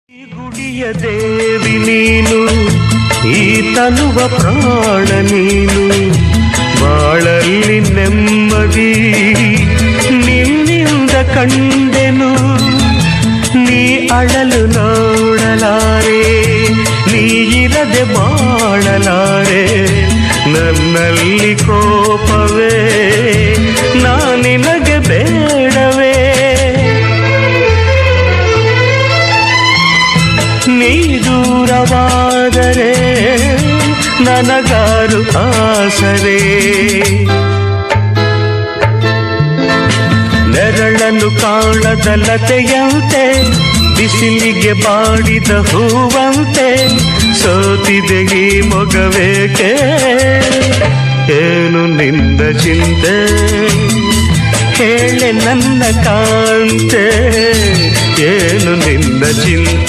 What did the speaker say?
ಗುಡಿಯ ದೇವಿ ನೀನು, ಈ ತನುವ ಪ್ರಾಣ ನೀನು, ಬಾಳಲ್ಲಿ ನೆಮ್ಮದಿ ನಿನ್ನಿಂದ ಕಂಡೆನು. ನೀ ಅಳಲು ನೋಡಲಾರೆ, ನೀ ಇರದೆ ಬಾಳಲಾರೆ. ನನ್ನಲ್ಲಿ ಕೋಪವೇ ನಾನಿನಗೆ ಬೇಡವೇ? ನೀ ದೂರವಾದರೆ ನನಗಾರು ಆಸರೆ. ನೆರಳನ್ನು ಕಾಣದ ಲತೆಯಂತೆ, ಬಿಸಿಲಿಗೆ ಬಾಡಿದ ಹೂವಂತೆ, ಸೋತಿದೆ ಈ ಮೊಗವೇಕೆ? ಏನು ನಿಂದ ಚಿಂತೆ ಹೇಳೆ ನನ್ನ ಕಾಂತೆ? ಏನು ನಿಂದ ಚಿಂತೆ?